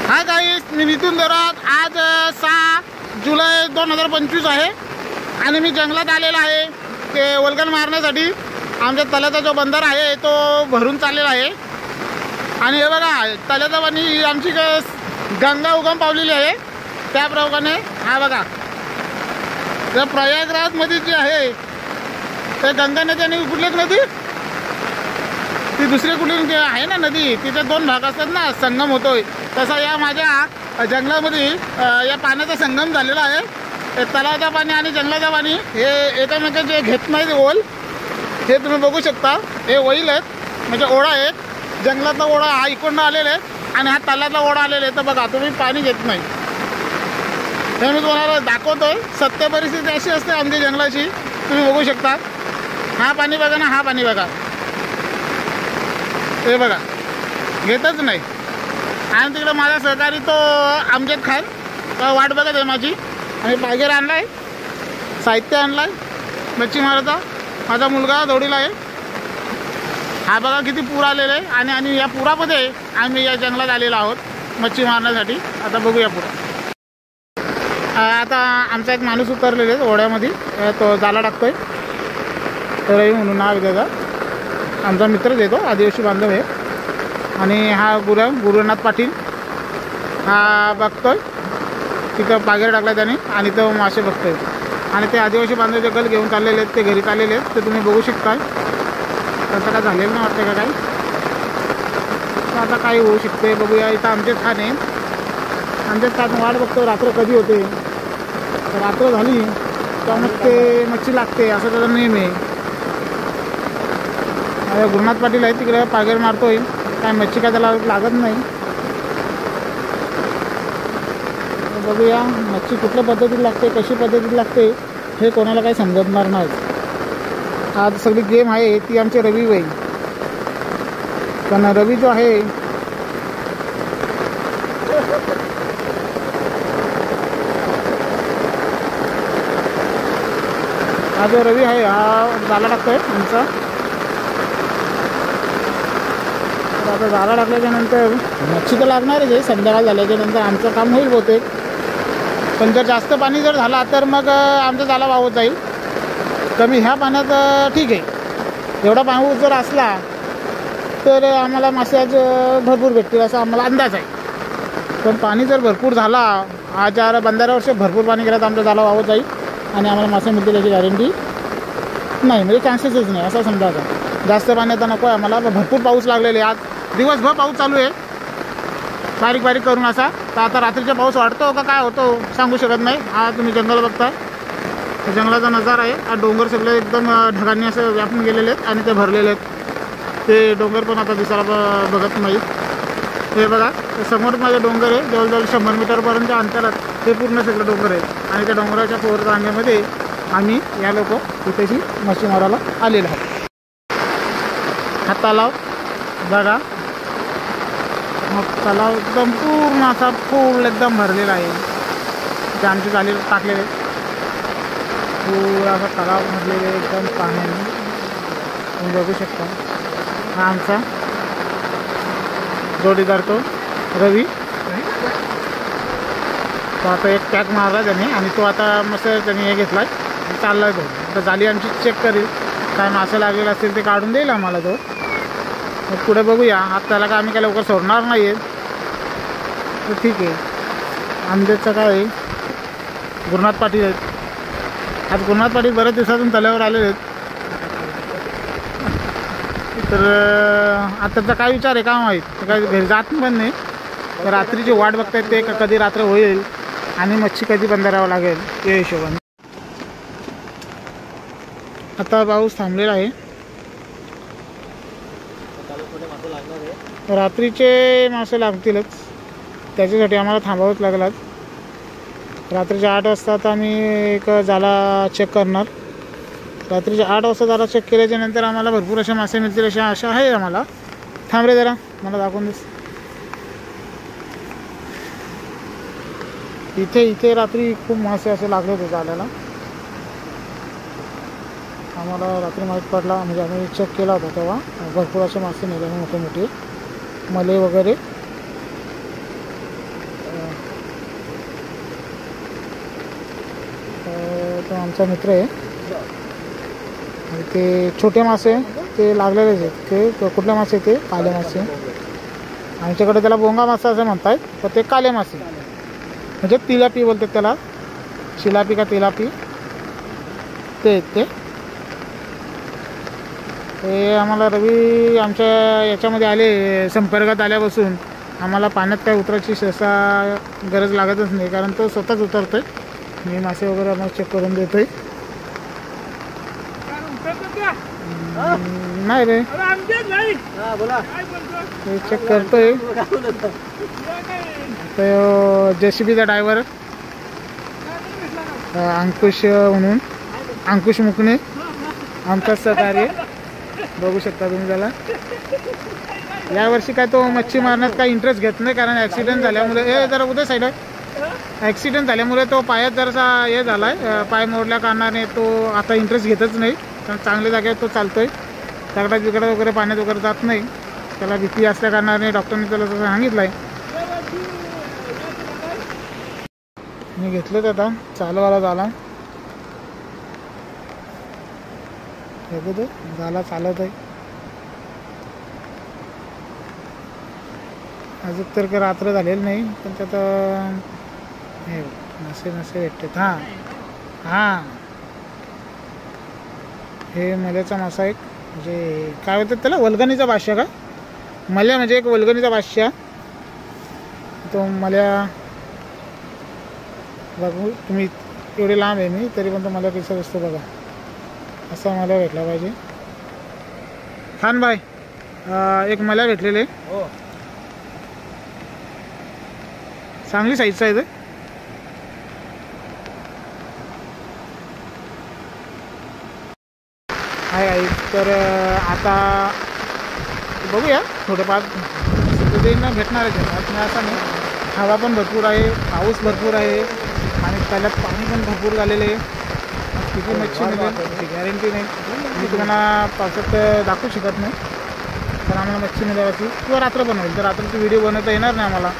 Hi guys, मी नितीन दरात. आज 6 जुलै 2025 आहे आणि मी जंगलात आलेला आहे ते वल्गन मारण्यासाठी. आमच्या तळ्याचा जो बंदर आहे तो भरून चाललेला आहे आणि हे बघा तळ्याचा पाणी आमची गंगा उगम पावलेली आहे. त्याप्रमाणे हा बघा त्या प्रयागराजमध्ये जी आहे ते गंगा नदी आणि कुठली नदी ती दुसरी कुठली आहे ना नदी, तिथे 2 भाग असतात ना, संगम होतोय. तसा या माझ्या जंगलामध्ये या पाण्याचा संगम झालेला आहे. तलावाचं पाणी आणि जंगलाचं पाणी हे एकमेकांचे घेत नाही. ओल हे तुम्ही बघू शकता, हे वैल आहेत म्हणजे ओढा आहेत. जंगलातला ओढा हा इकडनं आलेला आहे आणि हा तलावातला ओढा आलेला आहे. तर बघा तुम्ही पाणी घेत नाही हे मी तुम्हाला दाखवतोय. सत्य परिस्थिती अशी असते आमच्या जंगलाची, तुम्ही बघू शकता. हा पाणी बघा ना, हा पाणी बघा, हे बघा घेतच नाही. आणि तिकडं माझा सहकारी तो अमजद खान वाट बघत आहे माझी. आणि पायगेर आणला आहे, साहित्य आणलं आहे मच्छी मारायचा. माझा मुलगा जोडीला आहे. हा बघा किती पूर आलेला आहे आणि या पुरामध्ये आम्ही या जंगलात आलेलो आहोत मच्छी मारण्यासाठी. आता बघूया पुरा. आता आमचा एक माणूस उतरलेला आहे ओढ्यामध्ये, तो जाला टाकतोय. रवी म्हणून नाव त्याचा, आमचा मित्रच येतो, आदिवासी बांधव आहे. आणि हा गुरुनाथ पाटील हा बघतोय तिथं पागेर टाकला त्याने आणि तो मासे बघतोय. आणि ते आदिवासी बांधव जे गल घेऊन चाललेले आहेत ते घरी चाललेले आहेत, ते तुम्ही बघू शकता. तसं काय झालेलं नाही वाटतं का काय. तर आता काय होऊ शकते बघूया. इथं आमचेच खान आहे, आमचेच खान वाट बघतो रात्र कधी होते. रात्र झाली तर मग ते मच्छी लागते असं त्याचा नेम आहे. गुरुनाथ पाटील आहे तिकडे पागेर मारतोय, काय मच्छी काय त्याला लागत नाही. बघूया मच्छी कुठल्या पद्धतीत लागते, कशी पद्धतीत लागते हे कोणाला काही समजणार नाही. आज सगळी गेम आहे ती आमची रवी बाई. पण रवी जो आहे हा जो रवी आहे हा जाला टाकतोय आमचा. आता जाला टाकल्याच्या नंतर मच्छी तर लागणारच आहे. संध्याकाळ झाल्याच्या नंतर आमचं काम होईल बहुतेक. पण जर जास्त पाणी जर झाला तर मग आमचा जाला वाहत जाईल. कमी ह्या पाण्यात ठीक आहे. एवढा पाऊस जर असला तर आम्हाला मासे आज भरपूर भेटतील असा आम्हाला अंदाज आहे. पण पाणी जर भरपूर झाला, आज बंधाऱ्यावर भरपूर पाणी गेलं तर आमचा जाला वाहत जाईल आणि आम्हाला मासे मिळतील याची गॅरंटी नाही, म्हणजे चान्सेसच नाही असं समजायचं. जास्त पाण्यात नको आहे आम्हाला. भरपूर पाऊस लागलेले आज दिवसभर पाऊस चालू आहे बारीक बारीक करून असा. तर आता रात्रीचा पाऊस वाढतो का काय होतो सांगू शकत नाही. हा तुम्ही जंगल बघताय, जंगलाचा नजारा आहे. हा डोंगर सगळे एकदम ढगांनी असं व्यापून गेलेले आहेत आणि ते भरलेले आहेत. ते डोंगर पण आता दिसायला बघत नाहीत. हे बघा समोर माझे डोंगर आहे, जवळजवळ 100 मीटरपर्यंत अंतरात ते पूर्ण सगळं डोंगर आहे. आणि त्या डोंगराच्या फोर रांगेमध्ये आम्ही या लोक तिथेशी मच्छी मारायला आलेलो आहोत. हा तलाव बघा, मग तलाव एकदम पूर्ण असा फुल एकदम भरलेला आहे. ते आमचे झाले टाकलेले पूर्ण असा तलाव भरलेले एकदम पाण्याने तुम्ही बघू शकता. हा आमचा जोडीदार तो रवी. तो आता एक पॅक मारला त्याने आणि तो आता मस्त त्याने हे घेतला चालला तो. आता जाली आमची चेक करेल, काय मासे लागलेलं असतील ते काढून देईल आम्हाला तो. मग पुढे बघूया. आता त्याला काय आम्ही काय लवकर सोडणार नाही आहे तर ठीक आहे. आमच्याचं काय आहे गुरुनाथ पाटील आहेत. आज गुरुनाथ पाटील बऱ्याच दिवसातून तल्यावर आलेले आहेत. तर आता त्याचा काय विचार आहे का माहीत, तर काय घरी जात पण नाही. तर रात्रीची वाट बघतायत ते कधी रात्र होईल आणि मच्छी कधी बंधारावं लागेल या हिशोबाने. आता पाऊस थांबलेला आहे. रात्रीचे मासे लागतीलच, त्याच्यासाठी आम्हाला थांबावंच लागलं. रात्रीच्या 8 वाजता आता आम्ही एक जाला चेक करणार. रात्रीच्या 8 वाजता जाला चेक केल्याच्या नंतर आम्हाला भरपूर असे मासे मिळतील अशा आशा आहे आम्हाला. थांब रे जरा, मला दाखवून देस. इथे रात्री खूप मासे असे लागले होते जाल्याला. आम्हाला रात्री माहीत पडला, म्हणजे आम्ही चेक केला होता तेव्हा भरपूर असे मासे निघाले मोठे मोठे मले वगैरे. आमचा मित्र आहे. आणि ते छोटे मासे ते लागलेलेच आहेत. ते कुठले मासे ते काले मासे. आमच्याकडे त्याला बोंगा मासा असं म्हणतात, तर ते काले मासे म्हणजे तिलापी बोलतात त्याला. शिलापी का तिलापी ते आहेत ते आम्हाला रवी आमच्या याच्यामध्ये आले, संपर्कात आल्यापासून आम्हाला पाण्यात काय उतरायची सहसा गरज लागतच नाही, कारण तो स्वतःच उतरतोय. मी मासे वगैरे आम्हाला चेक करून देतोय. नाही रे चेक करतोय. JCBचा ड्रायव्हर अंकुश म्हणून, अंकुश मुकणे आमचा सहकार्य बघू शकता तुम्ही त्याला. यावर्षी काय तो मच्छी मारण्यात काही इंटरेस्ट घेत नाही, कारण ॲक्सिडेंट झाल्यामुळे जरा उद्या साईड ॲक्सिडेंट झाल्यामुळे तो पायात जरासा हे झाला आहे, पाय मोडल्या कारणाने तो आता इंटरेस्ट घेतच नाही. कारण चांगल्या जागेवर तो चालतोय, दगडात बिगडात वगैरे पाण्यात वगैरे जात नाही. त्याला भीती असल्या कारणाने डॉक्टरने त्याला तसं सांगितलं आहे. मी घेतलं तर आता चालवायला झाला बघू तो झाला चालत आहे. अजून तर काही रात्र झालेली नाही, पण त्यात हे मासे मासे भेटतात. हां हे मल्याचा मासा एक, म्हणजे काय होतं त्याला, वल्गणीचा बादशाह का. मल्या म्हणजे एक वल्गणीचा बादशाह. तो मल्या बघू तुम्ही, एवढे लांब आहे मी तरी पण तो मला कसा दिसतो बघा, असा मला भेटला पाहिजे. खान भाई एक मला भेटलेले, चांगली साईजचा आहे. आहे तर आता बघूया थोडेफार ना भेटणारच आहे. असं नाही, हवा पण भरपूर आहे, पाऊस भरपूर आहे आणि त्याला पाणी पण भरपूर झालेलं आहे. किती मच्छी मिळेल गॅरंटी नाही. मी तुम्हाला पावसात दाखवू शकत नाही, पण आम्हाला मच्छी मिळायची किंवा रात्र बनवेल, तर रात्रीची व्हिडिओ बनवता येणार नाही आम्हाला.